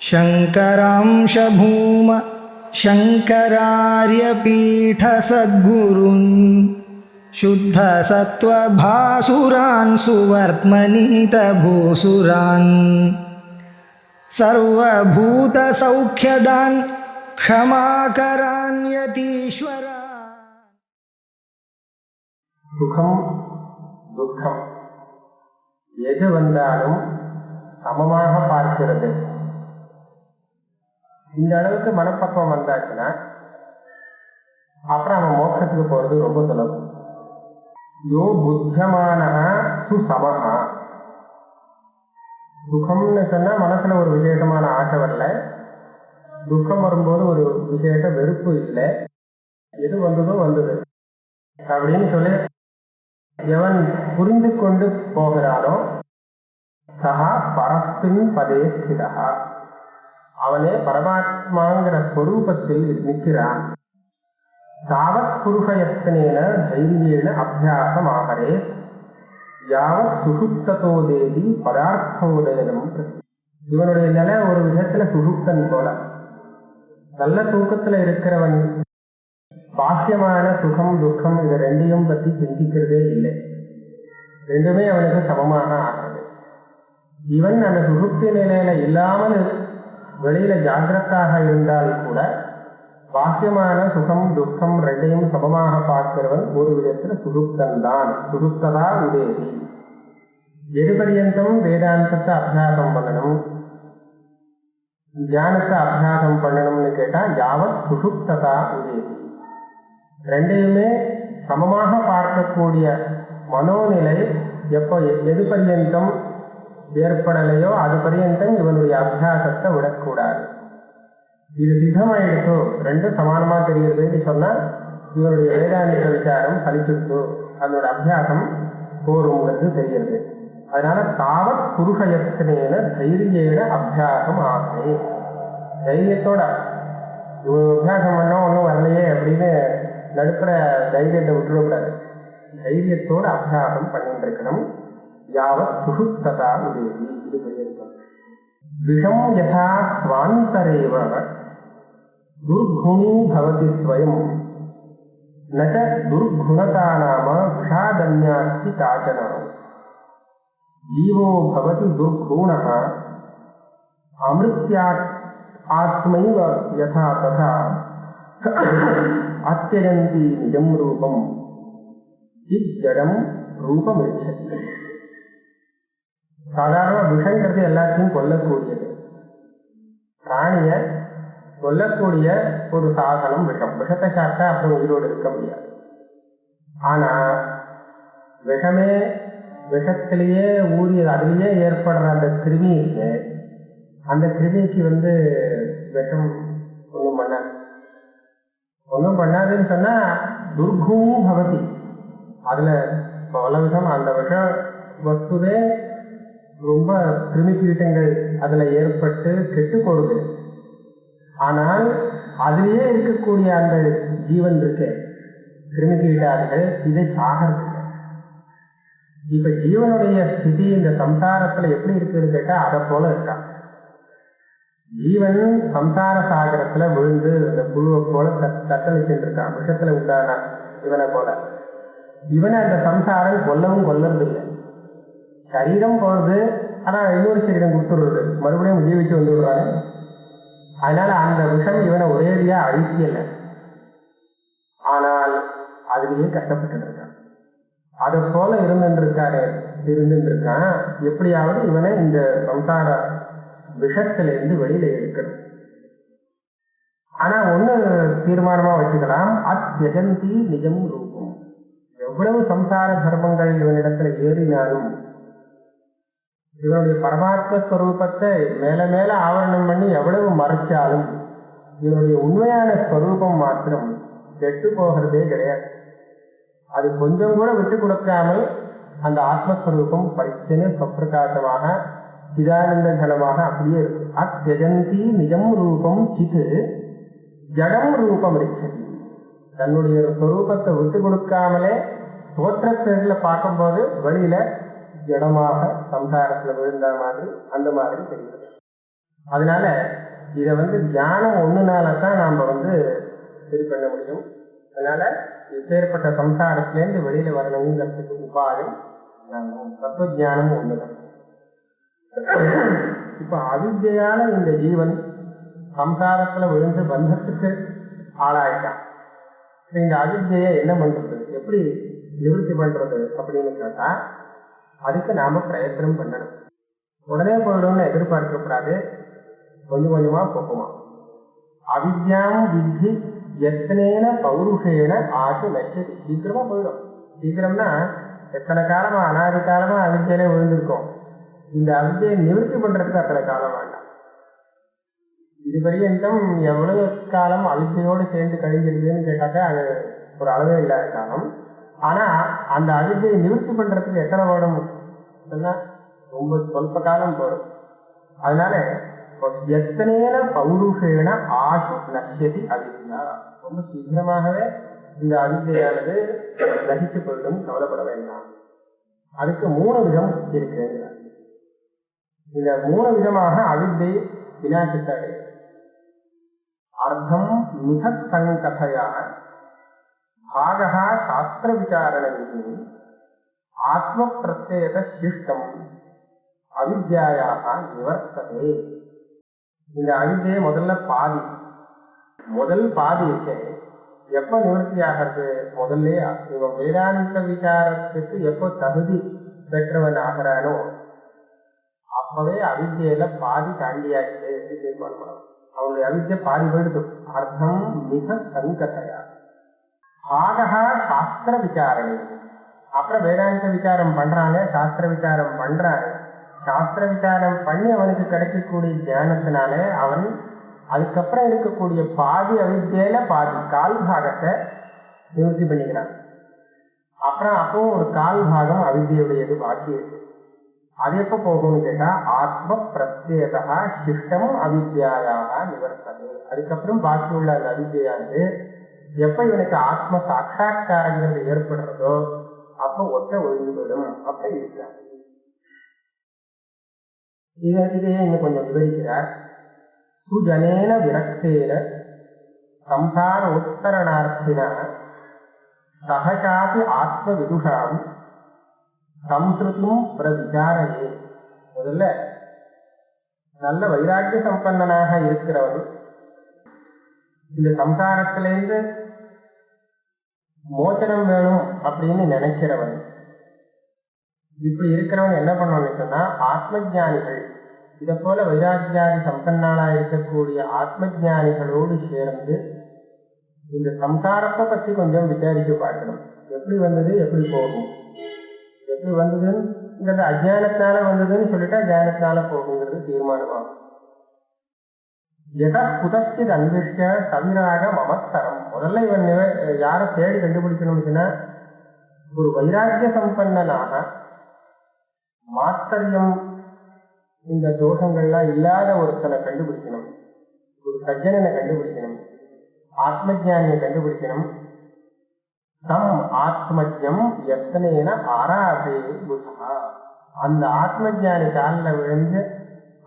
शङ्करांश भूम शङ्करार्यपीठसद्गुरून् शुद्धसत्त्वभासुरान् सुवर्त्मनीतभूसुरान् सर्वभूतसौख्यदान् क्षमाकरान् यतीश्वरान्. சுகம் துக்கம் எது வந்தாலும் சமமாக பார்க்கிறது. இந்த அளவுக்கு மனப்பக்குவம் வந்தாச்சுன்னா அப்புறம் அவன் மோட்சத்துக்கு போறது ரொம்ப சுலபம். யோ புத்தியமான சுசமஹா. சுகம்னு சொன்னா மனசுல ஒரு விசேஷமான ஆசை வரல, துக்கம் வரும்போது ஒரு விசேஷ வெறுப்பு இல்லை, எது வந்ததோ வந்தது அப்படின்னு சொல்லி எவன் புரிந்து கொண்டு போகிறானோ சஹா பரஸ்மின் பதே ஸ்திதா, அவனே பரமாத்மாங்கிற ஸ்வரூபத்தில் நிற்கிறான். தாவத் புருஷயத்தனேன தைரியேன அபியாசம் ஆகரே யாவத் சுசுப்ததோ தேதி பதார்த்தோதயம். இவனுடைய நிலை ஒரு விதத்துல சுசுப்தன் போல. நல்ல தூக்கத்துல இருக்கிறவன் பாக்கியமான சுகம் துக்கம் இது ரெண்டையும் பற்றி சிந்திக்கிறதே இல்லை. ரெண்டுமே அவனுக்கு சமமாக ஆகிறது. இவன் அந்த சுசுப்தி நிலையில இல்லாமல் வெளியில ஜாகிரதாக இருந்தால் கூட பாக்கியமான சுகம் துக்கம் ரெண்டையும் சமமாக பார்க்கிறவன் ஒரு விதத்துல சுசுப்தன் தான். சுசுப்ததா உதேசி. எது பரியந்தம் வேதாந்தத்தை அபியாசம் பண்ணணும், தியானத்தை அபியாசம் பண்ணணும்னு கேட்டா யாவத் சுசுப்ததா உதேசி. ரெண்டையுமே சமமாக பார்க்கக்கூடிய மனோநிலை எப்போ எது பரியந்தம் ஏற்படலையோ அது பரியந்தம் இவனுடைய அபியாசத்தை விடக்கூடாது. இது சித்தமாயிடுச்சோ ரெண்டும் சமானமா தெரியுதுன்னு சொன்னா இவனுடைய வேதாந்த விசாரம் பலிச்சுட்டு அதனோட அபியாசம் போருங்கிறது தெரியுது. அதனால தாவத் புருஷயத்தனேன தைரியேன அபியாசம் ஆகவே. தைரியத்தோட அபியாசம் பண்ணா ஒன்றும் வரலையே அப்படின்னு நடுப்புற தைரியத்தை விட்டுடக்கூடாது. தைரியத்தோட அபியாசம் பண்ணிட்டு இருக்கணும். யாவத் சுசுப்ததா உதேசி. இது பரியந்தம் விஷம் யதா ஸ்வாந்தரேவ துர்குணீ பவதி ஸ்வயம் ந ச துர்குணதா நாம விஷாதன்யாஸ்தி காச்சன. ஜீவோ பவதி துர்குணः அமிர்த்யாத் ஆத்மைவ யதா ததா அத்யஜந்தி நிஜம் ரூபம் இஜ்ஜடம் ரூபம் இச்சதி. சாதாரண விஷங்கிறது எல்லாத்தையும் கொல்லக்கூடியது. பிராணிய கொல்லக்கூடிய ஒரு சாதனம் விஷம். விஷத்தை சாப்பிட்டா அப்புறம் உயிரோடு இருக்க முடியாது. ஆனா விஷமே விஷத்திலேயே ஊறி அதிலேயே ஏற்படுற அந்த கிருமி இருக்கு, அந்த கிருமிக்கு விஷம் ஒன்றும் பண்ணாதுன்னு சொன்னா துர்குணீ பவதி. அதுல பல விஷம் அந்த விஷ வஸ்துவே ரொம்ப கிருமி கீட்டங்கள் அதுல ஏற்பட்டு கெட்டு போடுது. ஆனால் அதிலேயே இருக்கக்கூடிய அந்த ஜீவன் இருக்கு, கிருமி கீட்டாதிகள், இதை சாகிறது. இப்ப ஜீவனுடைய ஸ்திதி இந்த சம்சாரத்துல எப்படி இருக்குன்னு கேட்டா அதை போல இருக்கான். ஜீவன் சம்சார சாகரத்துல விழுந்து அந்த புழுவை போல தத்தளிச்சுட்டு இருக்கான். விஷத்துல உண்டான இவனை போல. இவனை அந்த சம்சாரம் கொல்லறது இல்லை. சரீரம் போறது, ஆனா இன்னொரு சரீரம் கொடுத்துடுறது, மறுபடியும் ஜீவிச்சு வந்து விடுறாங்க. அதனால அந்த விஷம் இவனை ஒரேடியா அழிக்கல, ஆனால் அதுலயே கஷ்டப்பட்டு இருக்கான். அதை போல இருந்துருக்கான். எப்படியாவது இவனை இந்த சம்சார விஷத்திலிருந்து வெளியில எடுக்கணும். ஆனா ஒண்ணு தீர்மானமா வச்சுக்கலாம், அத்யஜந்தி நிஜம் ரூபம். எவ்வளவு சம்சார தர்மங்கள் இவனிடத்துல ஏறினாலும் இவனுடைய பரமாத்ம ஸ்வரூபத்தை மேல மேல ஆவரணம் பண்ணி எவ்வளவு மறைச்சாலும் இவனுடைய உண்மையான ஸ்வரூபம் மாத்திரம் கெட்டு போகிறதே கிடையாது. அது கொஞ்சம் கூட விட்டு கொடுக்காமல் அந்த ஆத்மஸ்வரூபம் பரிச்சன சொப்பிரகாசமாக சிதானந்த கனமாக அப்படியே இருக்கு. அத்யஜந்தி நிஜம் ரூபம் சித்து ஜடம் ரூபம் இச்சதி. தன்னுடைய ஸ்வரூபத்தை விட்டு கொடுக்காமலே தோற்றத்துல பார்க்கும்போது வெளியில ஜடமாக சம்சாரத்துல விழுந்த மாதிரி அந்த மாதிரி தெரிகிறது. அதனால இதை தியானம் ஒண்ணுனால தான் நாம சரி பண்ண முடியும். அதனால இப்பேற்பட்ட சம்சாரத்திலேருந்து வெளியில வரணுங்கிறதுக்கு உபாயம் தத்துவ ஜானம் ஒண்ணுதான். இப்ப அவித்யால இந்த ஜீவன் சம்சாரத்துல விழுந்து பந்தத்துக்கு ஆளாயிட்டான். இந்த அவித்யை என்ன பண்றது, எப்படி நிவர்த்தி பண்றது அப்படின்னு கேட்டா அதுக்கு நாம பிரயத்தனம் பண்ணணும். உடனே போயிடும்னு எதிர்பார்க்கப்படாது, கொஞ்சம் கொஞ்சமா போகுமா. அவித்யாம் வித்தி எத்தனேன பௌருஷேன ஆசு நஷ்யதி. சீக்கிரமா போயிடும். சீக்கிரம்னா எத்தனை காலமா அனாதி காலமா அவித்யிலே விழுந்திருக்கோம். இந்த அவித்யை நிவர்த்தி பண்றதுக்கு அத்தனை காலம் வேண்டாம். இது பரியந்தம் எவ்வளவு காலம் அவித்யோடு சேர்ந்து கழிஞ்சிருக்குன்னு கேட்டாக்கா அது ஒரு அளவே இல்லாத காலம். ஆனா அந்த அவித்யை நிவர்த்தி பண்றதுக்கு எத்தனை வேணும் சொன்னா ரொம்ப சொல்ப காலம் போடும். அதனால எத்தனேன பௌருஷேன ஆசு நஷ்யதி அவித்யா. ரொம்ப சீக்கிரமாகவே இந்த அவித்யானது நசித்து போயிடும், கவலைப்பட வேண்டாம். அதுக்கு 3 விதம் இருக்கு. இந்த 3 விதமாக அவித்யை விநாசத்தை அடைகிறது. அர்த்தம் மிதத் சங்கதையா பாகா சாஸ்திர விசாரணி ஆத்ம பிரத்யேக சிஷ்டம் அவித்யாயாக நிவர்த்ததே. இந்த அவித்யை முதல் பாதி இருக்கு. எப்ப நிவர்த்தி ஆகிறது, முதல்ல இவன் வேதாந்த விசாரத்துக்கு எப்ப தகுதி பெற்றவன் ஆகிறானோ அப்பவே அவித்யில பாதி தாண்டியாச்சு தீர்மானம் பண்ணணும். அவனுடைய அவித்யை பாதி போயிடுது. அர்த்தம் மிக சங்கதையா பாகா சாஸ்திர விசாரணை. அப்புறம் வேதாந்த விசாரம் பண்றாங்க, சாஸ்திர விசாரம் பண்றாங்க. சாஸ்திர விசாரம் பண்ணி அவனுக்கு கிடைக்கக்கூடிய ஞானத்தினால அவன் அதுக்கப்புறம் இருக்கக்கூடிய பாதி அவித்யில பாதி கால் பாகத்தை நிவர்த்தி பண்ணிக்கிறான். அப்புறம் அப்போ ஒரு கால் பாகம் அவித்யுடையது பாக்கி இருக்கு. அது எப்ப போகும்னு கேட்டா ஆத்ம பிரத்யேகா சிஷ்டம் அவித்யாக நிவர்த்தது. அதுக்கப்புறம் பாக்கி உள்ள அந்த அவித்யானது எப்ப இவனுக்கு ஆத்ம சாட்சா்காரங்கிறது ஏற்படுறதோ அப்ப ஒற்ற ஒழுங்குபடும். அப்ப இருக்கிறார். இதையே இன்னும் கொஞ்சம் விவரிக்கிறார். சுஜனேன விரக்தேன சம்சாரோத்தரணார்த்தினா சகசாபி ஆத்ம விதுஷாம் சம்ஸ்ருதும் பிரவிசாரையே. முதல்ல நல்ல வைராக்கிய சம்பன்னனாக இருக்கிறவன், இந்த சம்சாரத்திலிருந்து மோச்சனம் வேணும் அப்படின்னு நினைக்கிறவன், இப்படி இருக்கிறவன் என்ன பண்ணணும்னு சொன்னா ஆத்ம ஜானிகள், இதை போல வைராக்கியாதி சம்பன்னாளா இருக்கக்கூடிய ஆத்ம ஜானிகளோடு சேர்ந்து இந்த சம்சாரத்தை பத்தி கொஞ்சம் விசாரிச்சு பார்க்கணும். எப்படி வந்தது, எப்படி போகும், எப்படி வந்ததுங்கிறது அஜானத்தினால வந்ததுன்னு சொல்லிட்டா ஜானத்தினால போகுங்கிறது தீர்மானமாகும். எதா குதச்சித் அன்விஷ்ட சவிராக மமஸ்தரம். முதல்ல இவன் யாரை தேடி கண்டுபிடிக்கணும்னா ஒரு வைராக்கிய சம்பன்னனாக மாத்தரியம் இந்த தோஷங்கள்லாம் இல்லாத ஒருத்தனை கண்டுபிடிக்கணும், ஒரு சஜ்ஜனனை கண்டுபிடிக்கணும், ஆத்ம ஜானியை கண்டுபிடிக்கணும். தம் ஆத்மஜம் எத்தனேன ஆராதே புதா. அந்த ஆத்ம ஜானி காலில் விழுந்து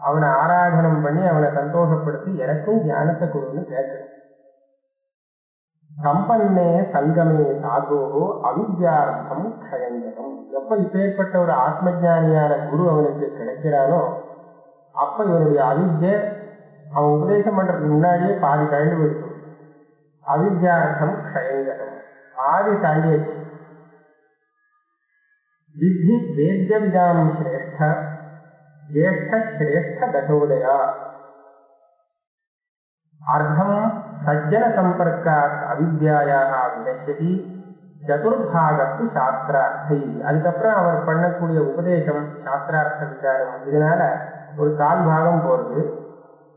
அவனை ஆராதனம் பண்ணி அவனை சந்தோஷப்படுத்தி எனக்கும் ஞானத்தை கொடுன்னு கேட்கணும். சம்பன்னே சங்கமே சாதோகோ அவித்யார்த்தம் க்ஷயங்கரம். எப்ப இப்பேற்பட்ட ஒரு ஆத்ம ஜானியான குரு அவனுக்கு கிடைக்கிறானோ அப்ப இவனுடைய அவித்யை அவன் உபதேசம் பண்றதுக்கு முன்னாடியே பாதி கழண்டு போயிடுச்சு. அவித்யார்த்தம் க்ஷயங்கரம், பாதி தாண்டியாச்சு. வித்தி வேத்ய விதாம் சிரேஷ்ட ஜேஷ்ட சிரேஷ்ட தசோதயா. அர்த்தம் சஜ்ஜன சம்பர்க்காத் அவித்யாயாக வினஷ்யதி சதுர்பாகத்து சாஸ்திரார்த்தை. அதுக்கப்புறம் அவர் பண்ணக்கூடிய உபதேசம் சாஸ்திரார்த்த விசாரம், இதனால ஒரு கால் பாகம் போறது.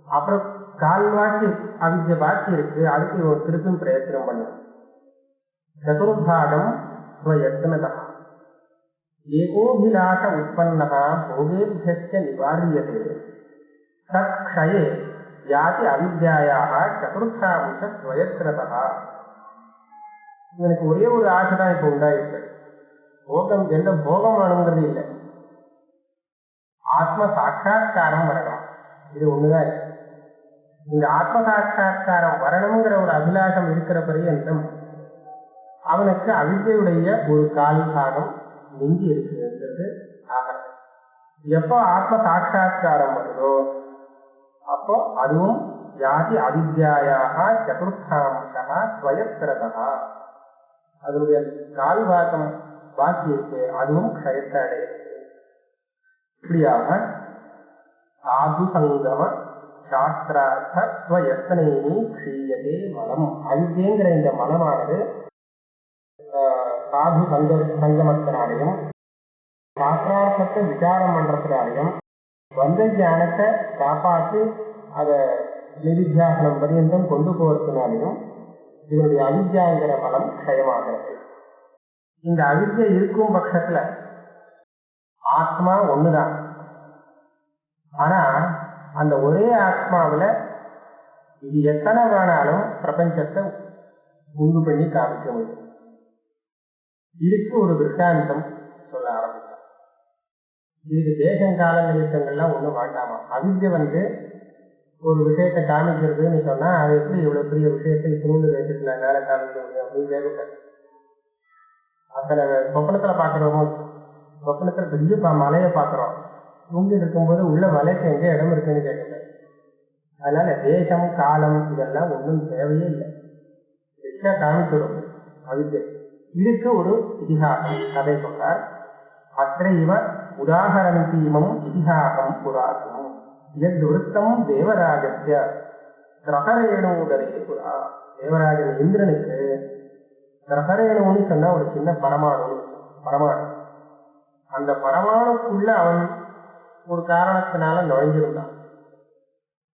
அப்புறம் கால்வாசி அவித்ய பாக்கி இருக்கு, அதுக்கு ஒரு திருப்பும் பிரயத்தனம் பண்ணணும். சதுர்பாகம் ஸ்வயத்னதா ஏகோபிலாஷ உற்பன்னஹ போகேभ्यश्च நிவாரியதே தத்க்ஷயே யாதி அவித்யாயாக சதுர்த்தாம்ச ஸ்வயத்னதா. இவனுக்கு ஒரே ஒரு ஆசை தான் இப்ப உண்டாயிருக்கு. போகம் எந்த போகம் வேணுங்கிறது இல்லை, ஆத்ம சாட்சா்காரம் வரணும். இது ஒண்ணுதான் இருக்கு. இந்த ஆத்ம சாட்சா்காரம் வரணுங்கிற ஒரு அபிலாஷம் இருக்கிற பரியந்தம் அவனுக்கு அவித்யுடைய ஒரு கால் பாகம் மிஞ்சி இருக்குங்கிறது ஆகிறது. எப்போ ஆத்ம சாட்சா்காரம் வருதோ அப்போ அதுவும் ஜாதி அவித்யாயாக சதுர்த்தாம்சா ஸ்வயத்திரதா, அதனுடைய கால் பாகம் பாக்கி இருக்கு, அதுவும் க்ஷயத்தை அடையிறது. இப்படியாக சாது சங்கம சாஸ்திரார்த்த ஸ்வயத்தனையே க்ஷீயதே மலம். அவித்யங்கிற இந்த மலமானது சாது சங்கமத்தினாலையும் சாஸ்திரார்த்தத்தை விசாரம் பண்றதுனாலையும் வந்த ஞானத்தை காப்பாற்றி அதை நிதித்தியாசனம் பரியந்தம் கொண்டு போறதுனாலையும் இதனுடைய அவித்யாங்கிற மலம் க்ஷயமாகிறது. இந்த அவித்யை இருக்கும் பட்சத்துல ஆத்மா ஒண்ணுதான். ஆனா அந்த ஒரே ஆத்மாவில இது எத்தனை வேணாலும் பிரபஞ்சத்தை உண்டு பண்ணி காமிக்க முடியும். இதுக்கு ஒரு விருத்தாந்தம் சொல்ல ஆரம்பிச்சான். இது தேசங்கால நிமித்தங்கள்லாம் ஒண்ணும் வேண்டாமா. அவித்யை ஒரு விஷயத்தை காமிக்கிறதுன்னு சொன்னா அது எப்படி இவ்வளவு பெரிய விஷயத்தை இத்தினு தேசத்துல வேலை காமிக்கிறது அப்படின்னு கேட்கக்கூடாது. அத்தனை சொப்பனத்துல பாக்குறோமோ, சொப்பனத்துல பெரிய மலையை பாக்குறோம், தூங்கி இருக்கும்போது உள்ள மலைக்கு எங்க இடம் இருக்குன்னு கேட்கக்கூடாது. அதனால தேசம் காலம் இதெல்லாம் ஒன்றும் தேவையே இல்லை, எச்சா காமிச்சிடும் அவித்யை. இதுக்கு ஒரு இதிகாசம் கதை சொல்றார். அத்த இவ உதாகரணீமம் இதிகாசம் புராதனம் எத் விருத்தம் தேவராஜஸ்ய கிரகரேணுதரே புரா. தேவராஜன் இந்திரனுக்கு கிரகரேணுன்னு சொன்னா ஒரு சின்ன பரமாணு. அந்த பரமாணுக்குள்ள அவன் ஒரு காரணத்தினால நுழைஞ்சிருந்தான்,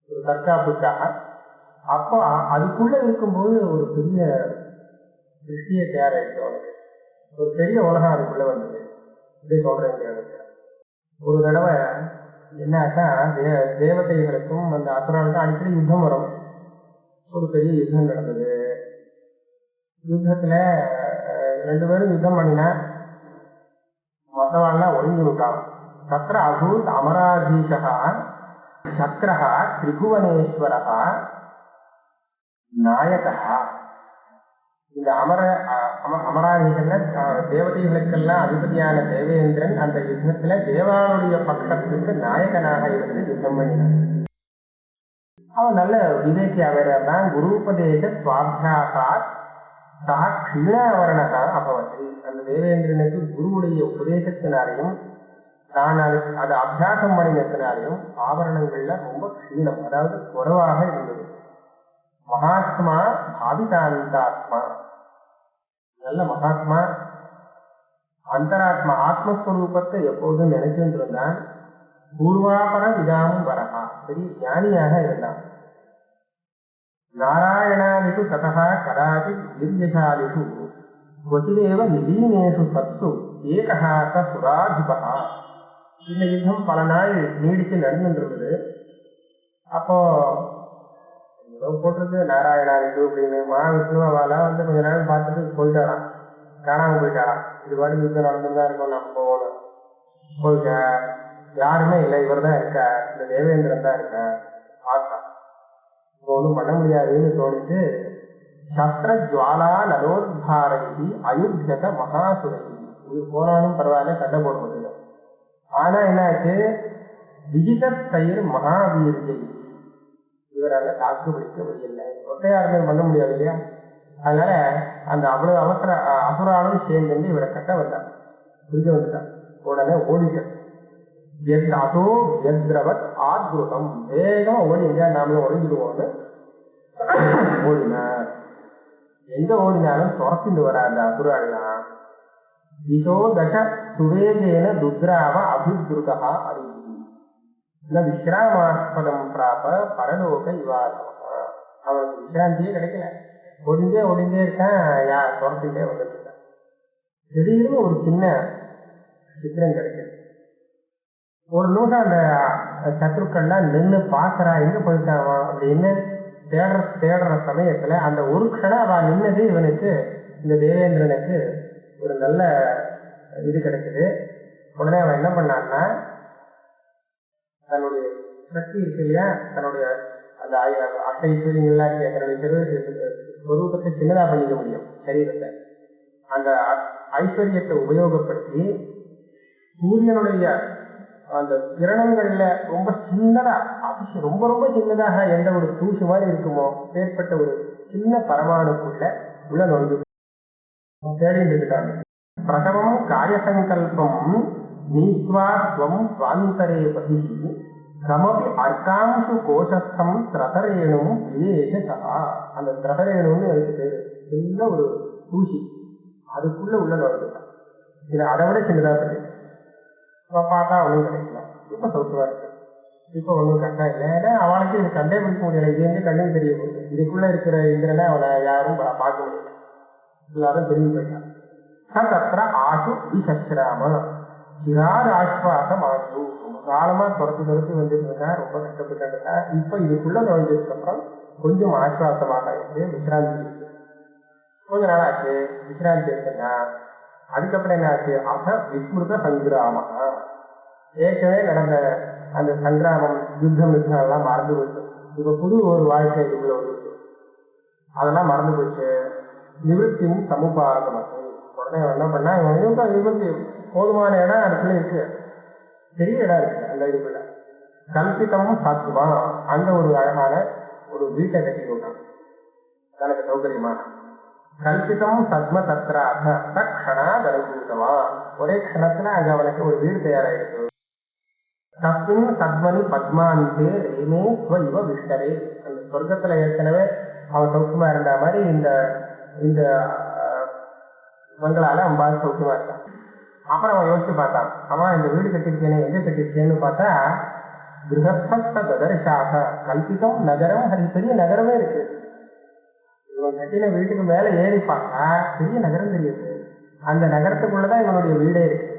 ஒரு தற்காப்புக்காக. அப்போ அதுக்குள்ள இருக்கும்போது ஒரு பெரிய திருஷ்டியை தயாராயிடுச்சு அவனுக்கு. ஒரு பெரிய உலகம் அதுக்குள்ள வந்தது. இதை சொல்றேன். ஒரு தடவை என்னாக்கா தேவதைகளுக்கும் அந்த அசுரனுக்கும் அடிக்கடி யுத்தம் வரும். ஒரு பெரிய யுத்தம் நடந்தது. யுத்தத்துல 2 பேரும் யுத்தம் பண்ணினா மற்றவாள்லாம் ஒழிஞ்சு விட்டான். தத்ர அபூத் அமராதீஷா சக்ரஹா திரிபுவனேஸ்வரஹா நாயகா. இந்த அமராதீசன்ல தேவதைகளுக்கெல்லாம் அதிபதியான தேவேந்திரன் அந்த யுத்தத்துல தேவாவுடைய பக்கத்துக்கு நாயகனாக இருந்து யுத்தம் பண்ணினான். அவன் நல்ல விவேக்கியாவதான். குருபதேச சுவாபியாசா சா க்ஷீணாவரணா அபவதி. அந்த தேவேந்திரனுக்கு குருவுடைய உபதேசத்தினாலையும் தான் அதை அபியாசம் பண்ணினத்தினாலையும் ஆபரணங்கள்ல ரொம்ப க்ஷீணம், அதாவது குறைவாக இருந்தது. மகாத்மா பாவிதாந்தாத்மா, நல்ல மகாத்மா, அந்தராத்மா ஆத்மஸ்வரூபத்தை எப்போதும் நினைச்சுட்டு இருந்தான். பூர்வாபர விதாமும் வரகா, பெரிய ஞானியாக இருந்தான். நாராயணாதிஷு ததா கதாபி வீரியசாலிஷு கொச்சிதேவ நிதீனேஷு சத்சு ஏகஹா சுராதிபா. இந்த யுத்தம் பல நாள் நீடிச்சு நடந்துருந்தது. அப்போ போட்டிருக்கு நாராயணாதிஷு அப்படின்னு. மகாவிஷ்ணு அவெல்லாம் கொஞ்ச நேரம் பார்த்துட்டு போயிட்டாராம், காணாம போயிட்டாராம். இது பாட்டு யுத்தம் நடந்துதான் இருக்கும், நம்ம போகணும். போயிட்ட யாருமே இல்லை, இவர் தான் இருக்கா, இந்த தேவேந்திரன் தான் இருக்கா. பார்த்தா இப்போ ஒன்றும் பண்ண முடியாதுன்னு தோணிட்டு சஸ்திர ஜுவாலா நலோத்பாரகி அயுத்தியத மகாசுரை. இது போனாலும் பரவாயில்ல, சண்டை போட முடியும். ஆனா என்னாச்சு, விஜிதத்தைர் மகாவீர்ஜை, இவரால தாக்கு பிடிக்க முடியல. ஒத்தையாருமே பண்ண முடியாது இல்லையா. அதனால அந்த அவ்வளவு அவசர அசுராலும் சேர்ந்து இவரை கட்ட வந்தார், பிடிக்க வந்துட்டார். உடனே ஓடிட்டார். அதோ எத்ரவத் ஆத்ருதம், வேகமா ஓடி எங்கேயா நாமளும் ஒழிஞ்சிடுவோம்னு ஓடினார். எங்க ஓடினாலும் துரத்திட்டு வர அந்த அசுராலாம். இதோ தச சுவேகேன துத்ராவ அபிதுருகா அறிவி விஸ்ராமாஸ்பதம் பிராப பரலோக இவாசமா. அவனுக்கு விசிராந்தியே கிடைக்கல, ஒடிந்தே இருக்கான், யார் துரத்திட்டே வந்துட்டு இருக்கான். திடீர்னு ஒரு சின்ன சித்திரம் கிடைக்குது. ஒரு நிமிஷம் அந்த சத்ருக்கள்லாம் நின்று பாக்குறா, எங்க போயிட்டாவா அப்படின்னு தேடுற சமயத்துல அந்த ஒரு க்ஷணம் அவன் நின்னது இவனுக்கு, இந்த தேவேந்திரனுக்கு ஒரு நல்ல இது கிடைக்குது. உடனே அவன் என்ன பண்ணான்னா, தன்னுடைய சக்தி இருக்கு இல்லையா, தன்னுடைய அந்த அஷ்டைஸ்வரியங்கள்லாம் இருக்கு, தன்னுடைய ஸ்வரூபத்தை சின்னதா பண்ணிக்க முடியும் சரீரத்தை. அந்த ஐஸ்வர்யத்தை உபயோகப்படுத்தி சூரியனுடைய அந்த கிரணங்கள்ல ரொம்ப சின்னதா ரொம்ப ரொம்ப சின்னதாக எந்த ஒரு தூசு மாதிரி இருக்குமோ ஏற்பட்ட ஒரு சின்ன பரமாணுக்குள்ள உள்ள நொந்து தேடிட்டு இருக்காங்க. பிரதமம் காயசங்கல்பம் நீத்வாத்வம் சுவாந்தரே பதி கமபி அர்க்காம்சு கோஷஸ்தம் திரதரேணும் விவேசா. அந்த திரதரேணுன்னு அதுக்கு பேரு. சின்ன ஒரு தூசி அதுக்குள்ள உள்ள நுழைஞ்சுட்டான். இது அதை விட சின்னதா கிடையாது. பார்த்தா ஒன்றும் கிடைக்கல. இப்ப சௌத்துவா இருக்கு. இப்ப ஒன்றும் கஷ்டம் இல்லை. ஏன்னா அவனுக்கு இது கண்டே பிடிக்க முடியல. இது எங்க கண்ணுக்கு தெரிய போகுது. இதுக்குள்ள இருக்கிற இந்திரனை அவனை யாரும் பார்க்க முடியல. எல்லாரும் தெரிஞ்சு போயிட்டான். தத்திர ஆசு விசஸ்ராம சிறார் ஆஸ்வாசம் ஆசு. ரொம்ப காலமா துரத்தி வந்துட்டு இருக்கா, ரொம்ப கஷ்டப்பட்டா. இப்ப இதுக்குள்ள நுழைஞ்சதுக்கு அப்புறம் கொஞ்சம் ஆஸ்வாசமாக இருக்கு, விசிராந்தி இருக்கு. கொஞ்ச நாள் ஆச்சு விசிராந்தி இருக்குன்னா அதுக்கப்புறம் என்ன ஆச்சு? அத விஸ்மிருத சங்கிராம. ஏற்கனவே நடந்த அந்த சங்கிராமம் யுத்தம் எல்லாம் மறந்து போச்சு. இப்ப புது ஒரு வாழ்க்கை இதுக்குள்ள வந்துச்சு. அதெல்லாம் மறந்து போச்சு. நிவர்த்தியும் சமுபாகமத்து. உடனே என்ன பண்ணா நிவர்த்தி போதுமான இடம் அதுக்குள்ள இருக்கு, பெரிய இடம் இருக்கு. அந்த இதுக்குள்ள கல்பிதமும் சத்துவா அங்க ஒரு அழகான ஒரு வீட்டை கட்டி கொடுத்தான் தனக்கு சௌகரியமான. கல்பிதம் சத்ம தத்ராக தக்ஷணா தரபூதவா. ஒரே க்ஷணத்துல அங்க அவனுக்கு ஒரு வீடு தயாராயிருக்கு. தஸ்மின் சத்மனி பத்மாந்தே ரேமே ஸ்வ இவ விஷ்டரே. அந்த சொர்க்கத்துல ஏற்கனவே அவன் சௌக்கியமா இருந்த மாதிரி இந்த மங்களால அம்பாள் சௌக்கியமா இருக்கான். அப்புறம் அவன் யோசிச்சு பார்த்தான், அவன் இந்த வீடு கட்டிருக்கேனே எங்க கட்டிருக்கேன்னு பார்த்தா கிரகஸ்த ததர்ஷாக கல்பிதம் நகரம். அது பெரிய நகரமே இருக்கு. இவன் கட்டின வீட்டுக்கு மேல ஏறி பார்த்தா பெரிய நகரம் தெரியுது. அந்த நகரத்துக்குள்ளதான் இவனுடைய வீடே இருக்கு.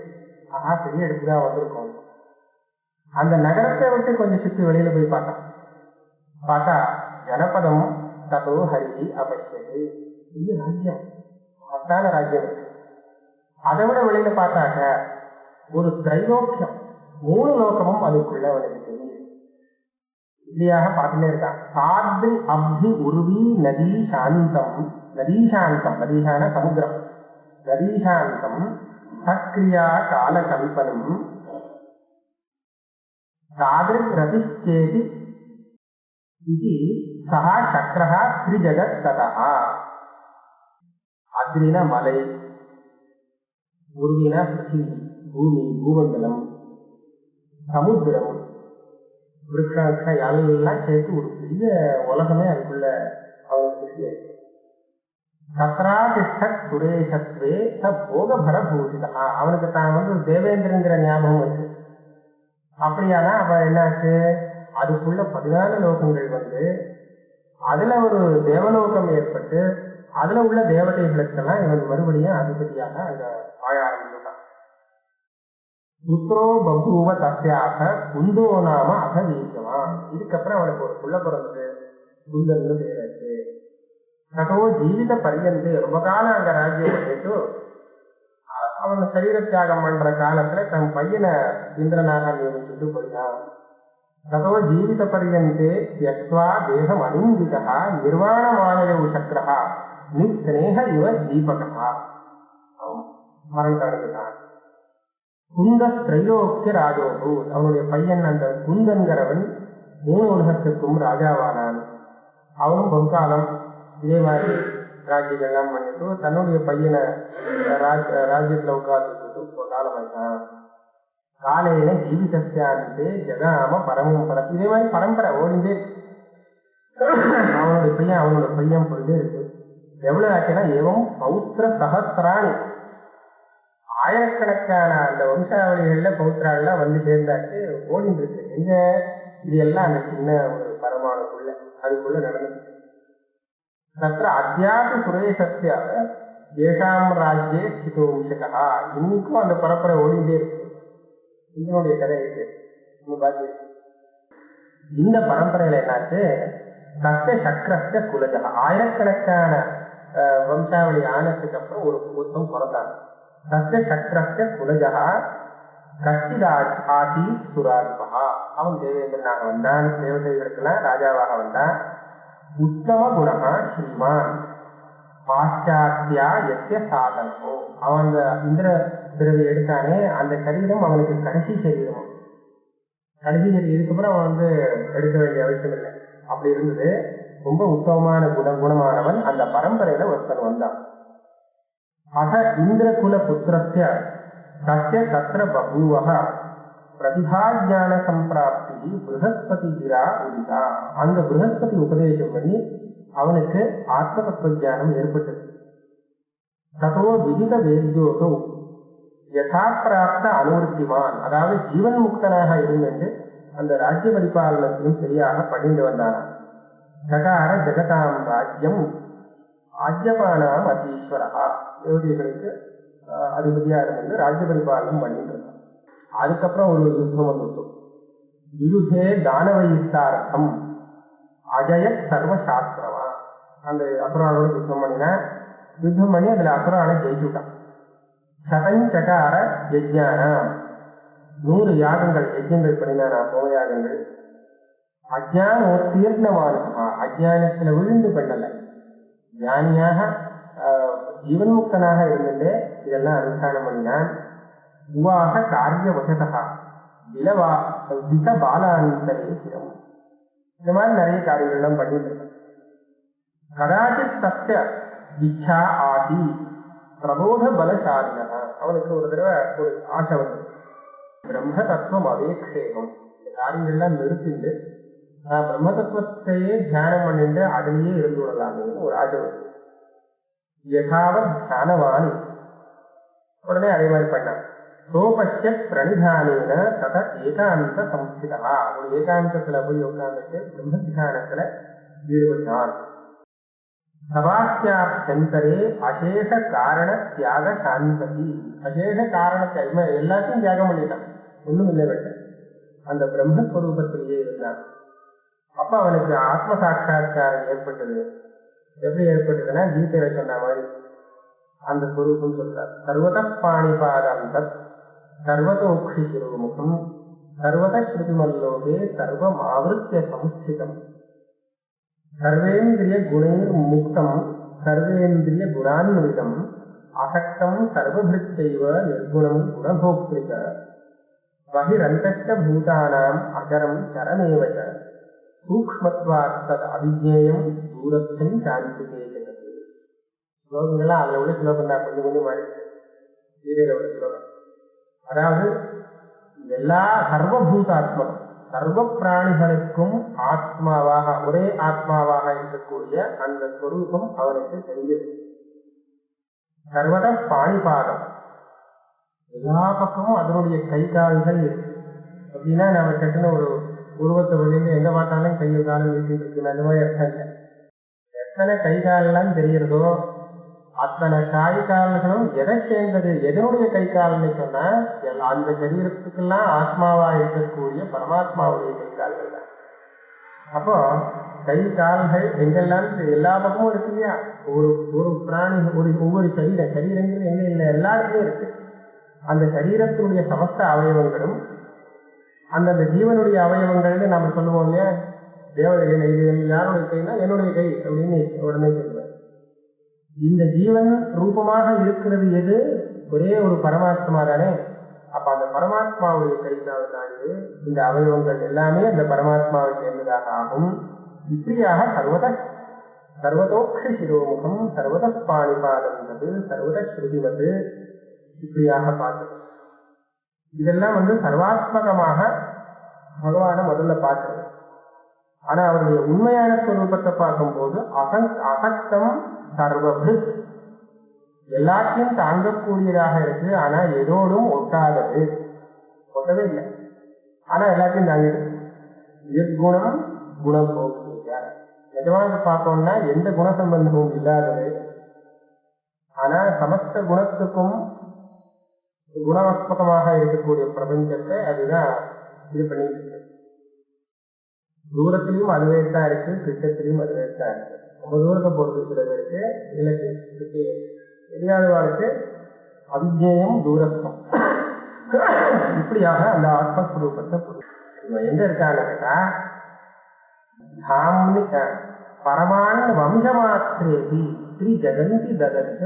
ஆஹா, பெரிய இடத்துக்குதான் வந்திருக்கோம். அந்த நகரத்தை விட்டு கொஞ்சம் சுற்றி வெளியில போய் பார்த்தான். பார்த்தா ஜனபதம் ததோ ஹரி அபஷ்யது. இது ராஜ்யம், மத்தான ராஜ்யம் இருக்கு. அதை விட வெளியில பார்த்தாக்க ஒரு திரைலோக்கியம், 3 லோகமும் அதுக்குள்ள அவனுக்கு தெரியுது. இப்படியாக பார்த்துட்டே இருக்கான். சாத்ரி அப்தி உருவி நதி சாந்தம். நதீசாந்தம், நதீசான சமுத்திரம். நதீசாந்தம் சக்ரியா கால கல்பனம் தாதிரிக் ரதிச்சேதி இது சஹா சக்ரஹ த்ரிஜகத் ததா. அத்ரின மலை, உருவின பிருத்திவி பூமி பூமண்டலம், சமுத்திரம், விருட்சம் எல்லாம் சேர்த்து ஒரு பெரிய உலகமே அதுக்குள்ள அவனுக்கு சத்ராதிஷ்ட சுரேஷத்வே போகபர பூஷிதா. அவனுக்கு தான் தேவேந்திரங்கிற ஞாபகம் இருக்கு. அப்படியானா அப்ப என்னாச்சு? அதுக்குள்ள 14 லோகங்கள் அதுல ஒரு தேவலோகம் ஏற்பட்டு அதுல உள்ள தேவதைகளுக்கெல்லாம் இவன் மறுபடியும் அதிபதியாக அங்க வாழ ஆரம்பிச்சுட்டான். புத்திரோ பபூவ தஸ்யாக குந்தோ நாம அகவீகவான். இதுக்கப்புறம் அவனுக்கு ஒரு புள்ள பிறந்தது, குந்தன்னு பேராச்சு. தகோ ஜீவித பரியந்தே ரொம்ப காலம் அங்க ராஜ்யம் பண்ணிட்டு அவன் சரீர தியாகம் பண்ற காலத்துல தன் பையனை இந்திரனாக நியமிச்சுட்டு போயிட்டான். ததோ ஜீவித பரியந்தே யக்வா தேகம் அனிந்திகா நிர்வாணமானயவு சக்கரஹா நிஸ்நேக இவ தீபகா. மரணம் அடைஞ்சிட்டான். குந்த திரைலோக்கிய ராஜோபு. அவனுடைய பையன் அந்த குந்தன்கிறவன் 3 உலகத்துக்கும் ராஜாவானான். அவனும் பொற்காலம் இதே மாதிரி ராஜ்யங்கள்லாம் பண்ணிட்டு தன்னுடைய பையனை ராஜ்யத்துல உட்கார்ந்து காலம் ஆயிட்டான். காலையில ஜீவிதஸ்யாந்தே ஜகாம பரமும் பரம். இதே மாதிரி பரம்பரை ஓடிந்தே அவனுடைய பையன் போயிட்டே இருக்கு. எவ்வளவு ஆச்சுன்னா ஏவம் பௌத்திர சகஸ்திராணி, ஆயிரக்கணக்கான அந்த வம்சாவளிகள்ல பௌத்திராலாம் சேர்ந்தாச்சு ஓடிந்து இருக்கு. எங்க இது எல்லாம் அந்த சின்ன ஒரு பரமானுக்குள்ள அதுக்குள்ள நடந்துச்சு. தத்திர அத்தியாபி சுரேஷஸ்யாக ஏஷாம் ராஜ்யே ஸ்திதோ விஷகா. இன்னைக்கும் அந்த பரம்பரை ஓடிந்தே இருக்கு. இதனுடைய கதை இருக்கு. இந்த பரம்பரையில என்னாச்சு? தஸ்ய சக்கரஸ்ய குலஜா. ஆயிரக்கணக்கான வம்சாவளி ஆனதுக்கு அப்புறம் ஒரு புத்தம் பிறந்தாங்க. தஸ்ய சக்கரஸ்ய குலஜா கஷ்டிதா ஆசி சுராத்மகா, அவன் தேவேந்திரனாக வந்தான், தேவதைகளுக்கெல்லாம் ராஜாவாக வந்தான். உத்தம குணா ஸ்ரீமான் பாশ্চাத்யா எஸ்ய சாதனமோ, அவன் அந்த இந்திர பிறவி எடுத்தானே அந்த சரீரம் அவனுக்கு கடைசி சரீரம். கடைசி சரீரம் இதுக்கப்புறம் அவன் எடுக்க வேண்டிய அவசியம் இல்லை. அப்படி இருந்தது. ரொம்ப உத்தமமான குணமானவன். அந்த பரம்பரையில ஒருத்தன் வந்தான். அக இந்திரகுல புத்திரஸ்ய தஸ்ய தத்ர பபூவஹ பிரதிபாஜான சம்பிராப்தி ப்ருஹஸ்பதி கிரா உதிதா. அந்த ப்ருஹஸ்பதி உபதேசம் பண்ணி அவனுக்கு ஆத்ம தத்துவ ஞானம் ஏற்பட்டது. ததோ விதித வேத்யோசோ யதா பிராப்த அனுவர்த்திமான், அதாவது ஜீவன் முக்தனாக இருந்துட்டு அந்த ராஜ்ய பரிபாலனத்திலும் சரியாக பண்ணிட்டு வந்தானாம். சகார ஜெகதாம் ராஜ்யம் ஆஜ்யமானாம் அதீஸ்வரா, தேவதைகளுக்கு அதிபதியா இருந்து ராஜ்ய பரிபாலனம் பண்ணிட்டு இருந்தான். அதுக்கப்புறம் ஒரு யுத்தம் வந்துட்டோம். யுதே தானவயிஸ்தார்த்தம் அஜய சர்வசாஸ்திரமா, அந்த அசுரானோட யுத்தம் பண்ணினா, யுத்தம் பண்ணி அதுல அசுரானை ஜெயிச்சுட்டான். சதஞ்சகார யஜ்ஞான 100 யாகங்கள் யஜ்ஞங்கள் பண்ணினானா, சோமயாகங்கள். அஜ்ஞானோத்தீர்ணமானமா, அஜ்ஞானத்துல விழுந்து பண்ணல, ஞானியாக ஜீவன் முக்தனாக இருந்துட்டு இதெல்லாம் அனுஷ்டானம் பண்ணினான். உவாக காரிய வசதா வித பாலாந்தரேசிரம், இந்த மாதிரி நிறைய காரியங்கள்லாம் பண்ணிட்டு இருக்கான். கதாச்சித் சத்திய இச்சா ஆதி பிரபோத பலசாலினா, அவனுக்கு ஒரு தடவை ஒரு ஆசை வந்து பிரம்ம தத்துவம் அவேக்ஷேகம், இந்த காரியங்கள்லாம் நிறுத்திட்டு பிரம்ம தத்துவத்தையே தியானம் பண்ணிட்டு அதிலேயே இருந்து விடலாமே ஒரு ஆசை வந்து. யதாவத் தியானவாணி, உடனே அதே மாதிரி பண்ணான். சோபஷ்ய பிரணிதானேன தத ஏகாந்த சம்ஸ்திதா, ஒரு ஏகாந்தத்துல போய் உட்கார்ந்துட்டு பிரம்ம தியானத்துல ஈடுபட்டான். சபாஸ்யார்த்தரே அசேஷ காரண தியாக சாந்ததி, அசேஷ காரணத்தை எல்லாத்தையும் தியாகம் பண்ணிட்டான், ஒண்ணும் இல்லை வேண்டாம், அந்த பிரம்மஸ்வரூபத்திலேயே இருந்தான். அப்ப அவனுக்கு ஆத்ம சாட்சா்காரம் ஏற்பட்டது. எப்படி ஏற்பட்டதுன்னா, கீதையில சொன்ன மாதிரி அந்த ஸ்வரூபம் சொல்றார். சர்வத பாணிபாதம் சர்வதோக்ஷி சிரோமுகம் சர்வத ஸ்ருதிமல்லோகே சர்வம் ஆவருத்திய சம்ஸ்திதம் சர்வேந்திரிய குணைர் முக்தம் சர்வேந்திரிய குணான்விதம் அசக்தம் சர்வபிருச்சைவ நிர்குணம் குணபோக்திரிக பகிரந்தச்ச பூதானாம் அஜரம் சரமேவச சூக்ஷ்மத்வார்த்தத் அவிஜ்ஞேயம் தூரத்தின் சாந்திகே ஜெகதே. ஸ்லோகங்கள்லாம் அதுல உள்ள ஸ்லோகம் தான், கொஞ்சம் கொஞ்சம் மாறி கீதையில உள்ள ஸ்லோகம். அதாவது எல்லா சர்வபூதாத்மகம், சர்வ பிராணிகளுக்கும் ஆத்மாவாக, ஒரே ஆத்மாவாக இருக்கக்கூடிய அந்த ஸ்வரூபம் அவனுக்கு தெரிஞ்சது. சர்வத பாணிபாதம், எல்லா பக்கமும் அதனுடைய கை கால்கள் இருக்கு. அப்படின்னா நம்ம சட்டுன்னு ஒரு உருவத்தை வெளியில எங்க பார்த்தாலும் கையில் காலம் வீட்டு இருக்கு, அந்த மாதிரி அர்த்தம் இல்லை. எத்தனை கை காலெல்லாம் தெரிகிறதோ அத்தனை கை கால்களும் எதை சேர்ந்தது, எதனுடைய கை கால்னு சொன்னா அந்த சரீரத்துக்கெல்லாம் ஆத்மாவா இருக்கக்கூடிய பரமாத்மாவுடைய கை கால்கள் தான். அப்போ கை கால்கள் எங்கெல்லாம் எல்லா பக்கமும் இருக்கு இல்லையா, ஒரு பிராணி ஒவ்வொரு சரீரங்கிறது எங்க இல்லை, எல்லாருக்குமே இருக்கு. அந்த சரீரத்தினுடைய சமஸ்த அவயவங்களும் அந்தந்த ஜீவனுடைய அவயவங்கள்னு நம்ம சொல்லுவோம் இல்லையா, தேவதை இது யாருடைய கைனா என்னுடைய கை அப்படின்னு உடனே சொல்லுவேன். இந்த ஜீவன் ரூபமாக இருக்கிறது எது, ஒரே ஒரு பரமாத்மா தானே. அப்ப அந்த பரமாத்மாவுடைய கைக்காக தான் இது, இந்த அவயவங்கள் எல்லாமே அந்த பரமாத்மாவை சேர்ந்ததாக ஆகும். இப்படியாக சர்வதோக்ஷ சிரோமுகம் சர்வத பாணிபாதம் சர்வத ஸ்ருதிவது இப்படியாக பார்த்தது. இதெல்லாம் சர்வாத்மகமாக பகவான முதல்ல பார்க்கிறது. ஆனா அவருடைய உண்மையான ஸ்வரூபத்தை பார்க்கும்போது அகத்தம் சர்வபிருத், எல்லாத்தையும் தாங்கக்கூடியதாக இருக்கு. ஆனா எதோடும் ஒட்டாதது, ஒட்டவே இல்லை, ஆனா எல்லாத்தையும் தாங்கிட்டு எக்குணம் குணம் போக்குங்க. நிஜமாக பார்த்தோம்னா எந்த குண சம்பந்தமும் இல்லாதது, ஆனா சமஸ்த குணத்துக்கும் குணாத்மகமாக இருக்கக்கூடிய பிரபஞ்சத்தை அதுதான் இது பண்ணிட்டு இருக்கு. தூரத்திலையும் அதுவே தான் இருக்கு, கிட்டத்திலையும் அதுவே தான் இருக்கு. ரொம்ப தூரத்தை பொறுத்து சில பேருக்கு, எனக்கு தெரியாதவாளுக்கு அவிஜ்ஞேயம் தூரத்துவம், இப்படியாக அந்த ஆத்மஸ்வரூபத்தை இவன் எங்க இருக்கான்னு கேட்டா தாம்னி பரமான் வம்சமாத்திரேபி ஸ்ரீ ஜெகந்தி ததர்ஷ.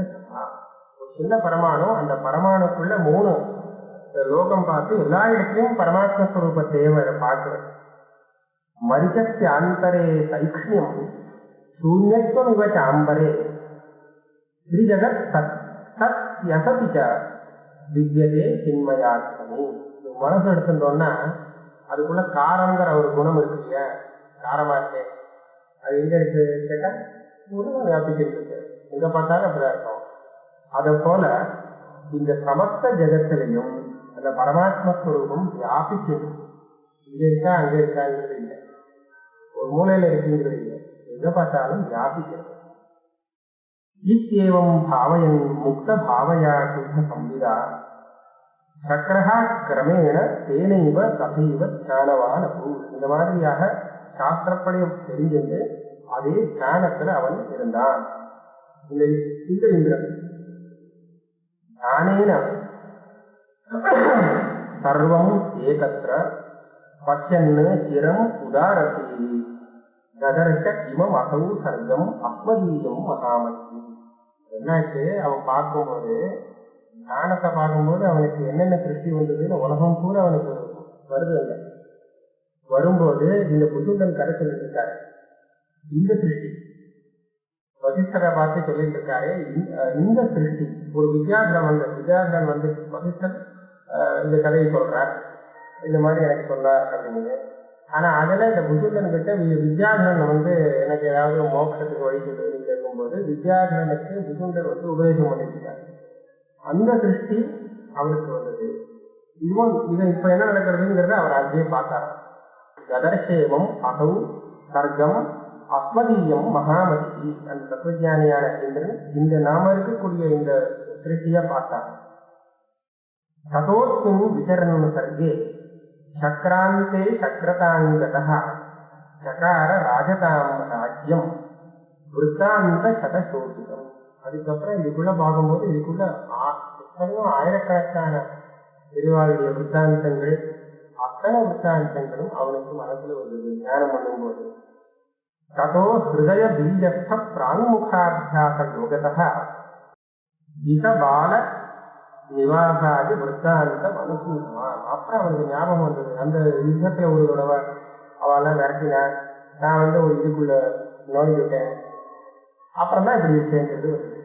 ஒரு சின்ன பரமாணு, அந்த பரமாணுக்குள்ள 3 லோகம் பார்த்து எல்லா இடத்திலையும் பரமாத்மஸ்வரூபத்தையே பார்க்கிறது. மரிச்சஸ்ய ஆந்தரே சைக்ஷ்ணியம் சூன்யத்துவம் இவ சாம்பரே ஸ்ரீ ஜெகத் சத் யசதி ச வித்யதே சின்மயாத்மனி. மனசு எடுத்துட்டோம்னா அதுக்குள்ள காரங்கிற ஒரு குணம் இருக்கு இல்லையா, காரமா இருக்கு. அது எங்க இருக்கு கேட்டா வியாபிக்கிட்டு இருக்கு, எங்க பார்த்தாலும் அப்படிதான் இருக்கும். அத போல இந்த சமஸ்த ஜெகத்திலையும் அந்த பரமாத்மஸ்வரூபம் வியாபிக்கிறது. இங்க இருக்கா அங்க இருக்காங்கிறது இல்லை, ஒரு மூலையில இருக்குங்கிறது இல்லை, எங்க பார்த்தாலும் வியாபிக்கிறது. இத்தேவம் பாவயன் முக்த பாவயா சுத்த சம்பிதா சக்கரஹா கிரமேண தேனைவ தசைவ ஞானவான் அபூ. இந்த மாதிரியாக சாஸ்திரப்படி தெரிஞ்சு அதே ஞானத்துல அவன் இருந்தான். இந்த இந்திரன் ஞானேன சர்வம் ஏகத்ர பச்சன்னு சிரம் உதாரசி ததர்ஷ இமம் அசௌ சர்க்கம் அஸ்மதீயம் மகாமதி. என்னாச்சு, அவன் பார்க்கும்போது ஞானத்தை பார்க்கும்போது அவனுக்கு என்னென்ன திருஷ்டி வந்ததுன்னு உலகம் பூரா அவனுக்கு வருது. இல்லை வரும்போது இந்த புதுண்டன் கதை சொல்லிட்டு இருக்காரு, இந்த திருஷ்டி வசிஷ்டரை பார்த்து சொல்லிட்டு இருக்காரு. இந்த திருஷ்டி ஒரு வித்யாதரன் வந்து வசிஷ்டன் இந்த கதையை சொல்றார், இந்த மாதிரி எனக்கு சொன்னார் அப்படின்னு. ஆனா அதுல இந்த புதுண்டன் கிட்ட வித்யாதரன் வந்து எனக்கு ஏதாவது மோட்சத்துக்கு வழி சொல்லுன்னு கேட்கும்போது வித்யாதரனுக்கு புதுண்டன் வந்து உபதேசம் பண்ணிருக்காரு. அந்த திருஷ்டி அவருக்கு வந்தது. இவன் இப்ப என்ன நடக்கிறதுங்கிறத அவர் அங்கேயே பார்த்தார். கதர்ஷேவம் அசௌ சர்க்கம் அஸ்மதீயம் மகாமதி. அந்த தத்துவஞானியான இந்திரன் இந்த நாம இருக்கக்கூடிய இந்த திருஷ்டிய பார்த்தார். ததோஸ்மின் விசரண சர்க்கே சக்கராந்தே சக்கரதாங்கதா சகார ராஜதாம் ராஜ்யம் விருத்தாந்த சதசோசிதம். அதுக்கப்புறம் இதுக்குள்ள பார்க்கும்போது இதுக்குள்ள எத்தனையோ ஆயிரக்கணக்கான பெரியவாளுடைய விருத்தாந்தங்கள், அத்தனை விருத்தாந்தங்களும் அவனுக்கு மனசுல வந்தது ஞானம் பண்ணும்போது. ததோ ஹிருதய பீஜஸ்த பிராங்முகாபியாச யோகதா ஜிதபால நிவாசாதி விருத்தாந்தம் அனுசூதமான். அப்புறம் அவனுக்கு ஞாபகம் வந்தது, அந்த யுத்தத்துல ஒரு தடவை அவெல்லாம் விரட்டினார், நான் வந்து ஒரு இதுக்குள்ள நுழைஞ்சுட்டேன், அப்புறம் தான் இப்படி இருக்கேங்கிறது வருது.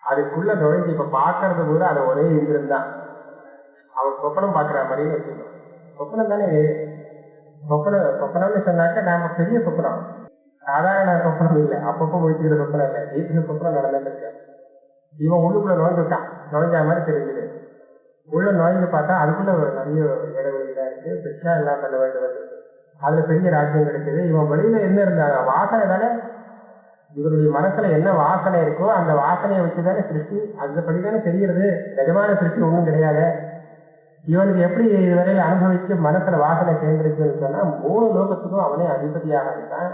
அதுக்குள்ள நுழைஞ்சு இப்ப பாக்குறது கூட அது ஒரே இந்திரன் தான். அவன் சொப்பனம் பாக்குற மாதிரின்னு வச்சுக்கணும். சொப்பனம் தானே சொப்பனம்னு சொன்னாக்க நாம பெரிய சொப்பனம், சாதாரண சொப்பனம் இல்லை, அப்பப்போ முடிச்சுக்கிற சொப்பனம் இல்லை, வீட்டுக்கு சொப்பனம் நடந்துட்டு இருக்க. இவன் உள்ளுக்குள்ள நுழைஞ்சுட்டான், நுழைஞ்ச மாதிரி தெரிஞ்சுது. உள்ள நுழைஞ்சு பார்த்தா அதுக்குள்ள நிறைய இடைவெளிதான் இருக்கு, பெருசா எல்லாம் பண்ண வேண்டியது இருக்கு. அதுல பெரிய ராஜ்யம் கிடைக்குது. இவன் வெளியில என்ன இருந்தாங்க, வாசனை தானே, இவருடைய மனசுல என்ன வாசனை இருக்கோ அந்த வாசனையை வச்சுதானே சிருஷ்டி, அதுபடிதானே தெரிகிறது. நிஜமான சிருஷ்டி ஒன்றும் கிடையாது. இவனுக்கு எப்படி இதுவரையில அனுபவிச்சு மனசுல வாசனை சேர்ந்திருக்குன்னு சொன்னா 3 லோகத்துக்கும் அவனே அதிபதியாக இருக்கான்,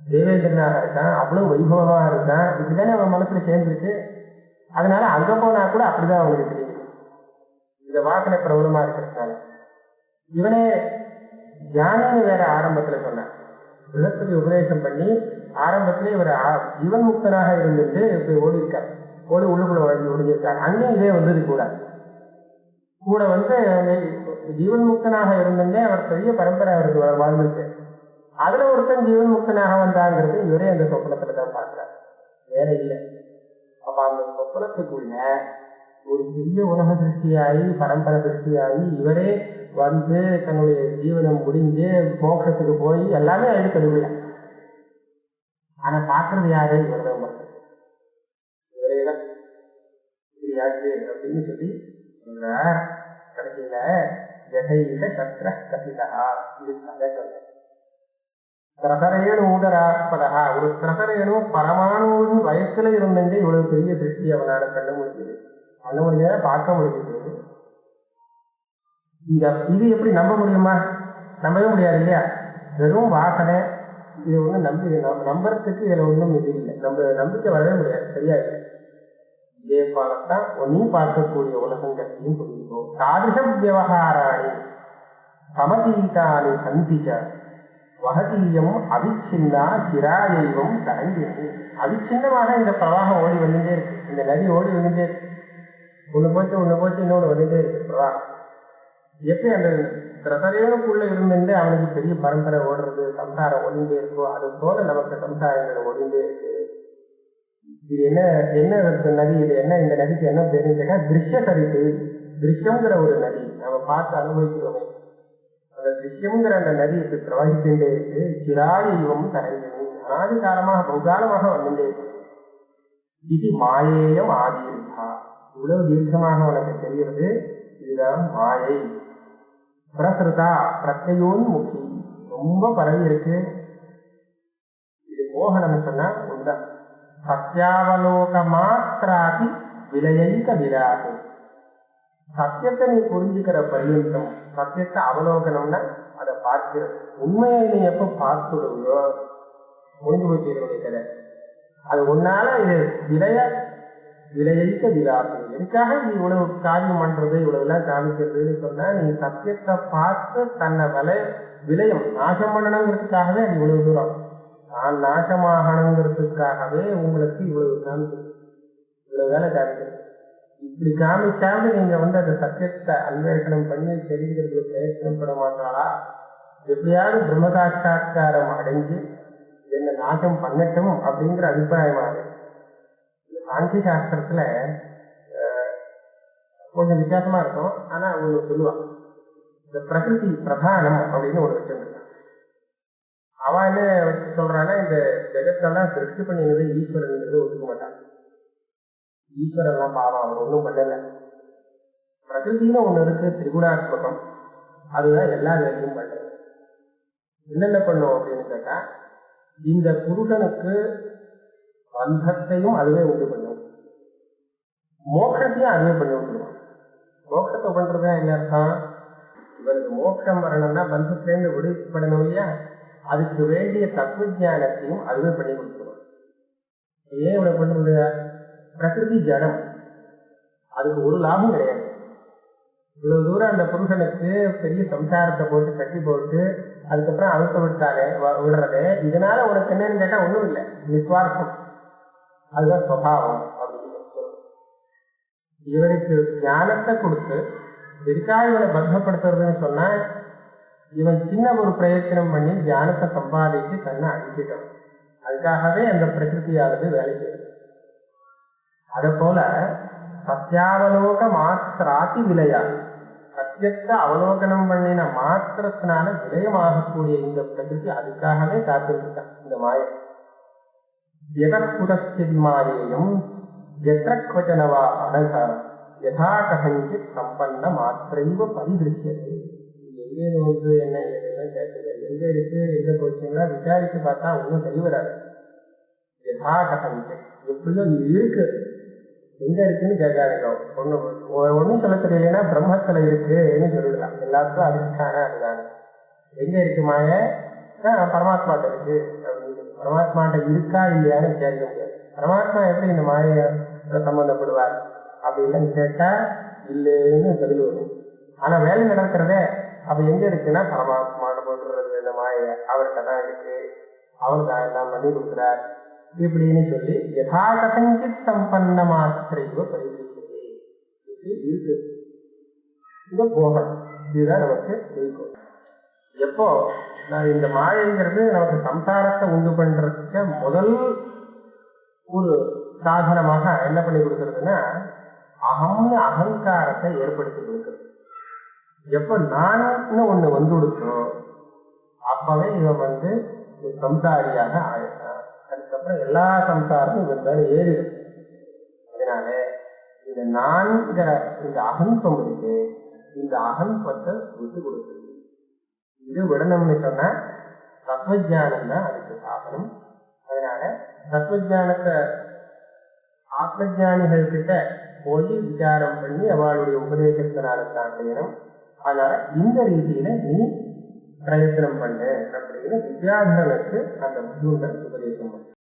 தேவேந்திரனாக இருக்கான், அவ்வளவு வைபவமாக இருக்கான். இப்படிதானே அவன் மனசுல சேர்ந்துருக்கு. அதனால அங்க போனா கூட அப்படிதான் அவனுக்கு தெரியுது, இந்த வாசனை பிரபலமா இருக்கிறதுனால. இவனே ஞானின்னு வேற ஆரம்பத்துல சொன்னான், விதத்துக்கு உபதேசம் பண்ணி ஆரம்பத்திலே இவர் ஜீவன் முக்தனாக இருந்துட்டு இப்படி ஓடி இருக்காரு, ஓடி உள்ளுக்குள்ள ஒழிஞ்சிருக்காரு. அங்கேயும் இதே வந்தது கூட வந்து ஜீவன் முக்தனாக இருந்தே அவர் பெரிய பரம்பரை அவருக்கு வாழ்ந்துருக்கு. அதுல ஒருத்தன் ஜீவன் முக்தனாக வந்தாங்கிறது இவரே அந்த சொப்பனத்துல தான் பார்க்கிறார், வேற இல்லை. அப்ப அந்த சொப்பனத்துக்குள்ள ஒரு பெரிய உலக திருஷ்டியாகி பரம்பரை திருஷ்டியாகி இவரே வந்து தன்னுடைய ஜீவனம் முடிஞ்சு மோட்சத்துக்கு போய் எல்லாமே அழுத்தது. ஆனா பாக்குறது யாரு, இவர்தான் பார்க்கறது. இவரேதான் இப்படியாச்சு அப்படின்னு சொல்லி சொல்றார். கடைசியில ஜெகையில சக்கர கசிதா இதுக்காக சொல்ற கிரகரேணு ஊதராஸ்பதா. ஒரு கிரகரேணு பரமாணுவின் வயசுல இருந்தே இவ்வளவு பெரிய திருஷ்டி அவனால பண்ண முடியுது, பார்க்க முடியுது. இது எப்படி நம்ப முடியுமா? நம்பவே முடியாது இல்லையா? வெறும் வாசனை. இது ஒண்ணு நம்புறதுக்கு இதுல ஒண்ணும் இது இல்லை, நம்ம நம்பிக்கை வரவே முடியாது, சரியா இல்லை. இதே போலத்தான் நீ பார்க்கக்கூடிய உலகங்களையும் புரிஞ்சுக்கோ. தாதிருஷ விவகாராணி சமதீதானி சந்திச்ச வகதீயம் அவிச்சின்னா சிராயைவம் தரங்கினி. அவிச்சின்னமாக இந்த பிரவாகம் ஓடி வந்துட்டே இருக்கு, இந்த நதி ஓடி வந்துட்டே இருக்கு. ஒண்ணு போச்சு இன்னொன்று வந்துட்டே இருக்கு பிரவாகம். எப்படி அந்த திரசரேனுக்குள்ள இருந்துட்டு அவனுக்கு பெரிய பரம்பரை ஓடுறது, சம்சாரம் ஓடிண்டே இருக்கோ, அது போல நமக்கு சம்சாரங்கள் ஓடிண்டே இருக்கு. இது என்ன நதி, இது என்ன, இந்த நதிக்கு என்ன பேருன்னு கேட்டா திருஷ்ய சரித்து. திருஷ்யங்கிற ஒரு நதி நம்ம பார்த்து அனுபவிக்கிறோமே, அந்த திருஷ்யங்கிற அந்த நதிக்கு பிரவகிச்சுட்டே இருக்கு. சிராயைவம் தரங்கினி, அனாதி காலமாக பகுகாலமாக வந்துட்டே இருக்கு. இது மாயேயம் ஆதீர்கா, இவ்வளவு தீர்க்கமாக உனக்கு தெரிகிறது, இதுதான் மாயை. பிரசுதா பிரத்யோன்முகி, ரொம்ப பரவி இருக்கு. இது மோகனம்னு சொன்னா உண்தான். சத்தியாவலோக மாத்திராதி விலையைக விராது. சத்தியத்தை நீ புரிஞ்சுக்கிற பரியந்தம், சத்தியத்தை அவலோகனம்னா அதை பார்க்கிறது. உண்மையை நீ எப்ப பார்த்துடுவியோ முடிஞ்சு போச்சு கதை. அது உன்னால இது விலையைக்க விராது. எதுக்காக நீ இவ்வளவு காரியம் பண்றது, இவ்வளவு எல்லாம் காமிக்கிறதுன்னு சொன்னா, நீ சத்தியத்தை பார்த்து தன்னை விலையம் நாசம் பண்ணணுங்கிறதுக்காகவே அது இவ்வளவு தூரம். நான் நாசமாகணுங்கிறதுக்காகவே உங்களுக்கு இவ்வளவு காமிக்கிறது, இவ்வளவு வேலை காமிக்கிறது. இப்படி காமிச்சாவது நீங்க அந்த சத்தியத்தை அன்வேஷனம் பண்ணி தெரிஞ்சுக்கிறதுக்கு பிரயத்தனம் பட மாட்டாளா? எப்படியாவது பிரம்ம சாட்சா்காரம் அடைஞ்சு என்ன நாசம் பண்ணட்டும் அப்படிங்கிற அபிப்பிராயமாக. சாங்கிய சாஸ்திரத்துல கொஞ்சம் வித்தியாசமா இருக்கும். ஆனா ஒண்ணு சொல்லுவான், இந்த பிரகிருதி பிரதானம் அப்படின்னு ஒண்ணு வச்சிருக்கான். அவன் என்ன வச்சு சொல்றான்னா, இந்த ஜெகத்தெல்லாம் சிருஷ்டி பண்ணினது ஈஸ்வரன் ஒதுக்க மாட்டான். ஈஸ்வரன் எல்லாம் பாவம், அவர் ஒன்றும் பண்ணல. பிரகிருத்தின்னு ஒண்ணு இருக்கு, திரிகுணாத்மகம், அதுதான் எல்லா வேலையும் பண்றது. என்னென்ன பண்ணும் அப்படின்னு கேட்டா, இந்த புருஷனுக்கு பந்தத்தையும் அதுவே உண்டு பண்ணும், மோட்சத்தையும் அதுவே பண்ணி விட்டுருவான். மோட்சத்தை பண்றதா என்ன அர்த்தம்? இவனுக்கு மோட்சம் வரணும்னா பந்தத்திலேருந்து விடுபடணும் இல்லையா, அதுக்கு வேண்டிய தத்துவ ஞானத்தையும் அதுவே பண்ணி கொடுத்துருவான். ஏன் இவ்வளவு பண்றது? பிரகிருதி ஜடம், அதுக்கு ஒரு லாபம் கிடையாது. இவ்வளவு தூரம் அந்த புருஷனுக்கு பெரிய சம்சாரத்தை போட்டு கட்டி போட்டு அதுக்கப்புறம் அழுத்த விட்டாலே விடுறதே, இதனால உனக்கு என்னன்னு கேட்டா ஒண்ணும் இல்லை, நிஸ்வார்த்தம், அதுதான் சுபாவம் அப்படின்னு சொல்லுவோம். இவனுக்கு ஞானத்தை கொடுத்து எதுக்காக இவனை பந்தப்படுத்துறதுன்னு சொன்னா, இவன் சின்ன ஒரு பிரயத்தனம் பண்ணி ஞானத்தை சம்பாதிச்சு தன்னை அழிச்சிட்டான். அதுக்காகவே அந்த பிரகிருதியானது வேலை செய்யுது. அத போல சத்தியாவலோக மாத்திராதி விலையா, சத்தியத்தை அவலோகனம் பண்ணின மாத்திரத்தினால விலயமாகக்கூடிய இந்த பிரகிருதி அதுக்காகவே காத்திருக்கான். இந்த மாயை எதற்குதச்சித் மாயேயம் எத்தவச்சனவா அனக யதா கதஞ்சித் சம்பன்ன மாத்திரைவ பரிதிருஷ்யத்தை. எங்கே நோக்கு என்ன ஏதெல்லாம் கேட்குது, எங்க இருக்கு எங்க போச்சுங்களா விசாரிச்சு பார்த்தா ஒன்றும் தெரிய வராது. யதா கதஞ்சித், எப்படியோ இருக்கு, எங்க இருக்குன்னு கேட்காதீங்க. ஒன்னும் சொல்ல தெரியலன்னா பிரம்மத்துல இருக்குன்னு சொல்லிடலாம். எல்லாத்துக்கும் அதிர்ஷ்டான அதுதானே. எங்க இருக்கு மாய? பரமாத்மாட்ட இருக்கு அப்படின்னு. பரமாத்மாட்ட இருக்கா இல்லையான்னு கேட்க முடியாது. பரமாத்மா எப்படி இந்த மாய சம்பந்தப்படுவார் அப்படின்னு கேட்டா இல்லைன்னு பதில் வரும். ஆனா வேலை நடக்கிறதே அப்ப எங்க இருக்குன்னா பரமாத்மாட்ட போட்டுறது இந்த மாய அவர்கிட்ட தான் இருக்கு, அவர் தான் எல்லாம் பண்ணி கொடுக்குறார் இப்படின்னு சொல்லி யதா கதஞ்சித் சம்பன்ன மாத்திரைவ பரிதிருஷ்யத்தை இருக்கு. இத போகணும், இதுதான் நமக்கு இருக்கும். எப்போ இந்த மாயைங்கிறது நமக்கு சம்சாரத்தை உண்டு பண்றதுக்கு முதல் ஒரு சாதனமாக என்ன பண்ணி கொடுக்கறதுன்னா, அகம்னு அகங்காரத்தை ஏற்படுத்தி கொடுக்கறது. எப்ப நான்னு ஒண்ணு வந்து கொடுத்தோம் அப்பவே இவன் ஒரு சம்சாரியாக ஆயிட்டான். அதுக்கப்புறம் எல்லா சம்சாரமும் இவன் மேல ஏறிடும். அதனால இந்த நான்கிற இந்த அகம்பம் இருக்கு, இந்த அகம்பத்தை விட்டு கொடுக்குறது. இது விடணும்னு சொன்னா தத்துவஜானம் தான் அதுக்கு சாதனம். அதனால தத்துவஜானத்தை ஆத்மஜானிகள் கிட்ட போய் விசாரம் பண்ணி அவளுடைய உபதேசத்தினால தான் செய்யணும். அதனால இந்த ரீதியில நீ பிரயத்தனம் பண்ணு அப்படின்னு வித்யாதரனுக்கு அந்த புத்தூர்கள் உபதேசம் பண்ண.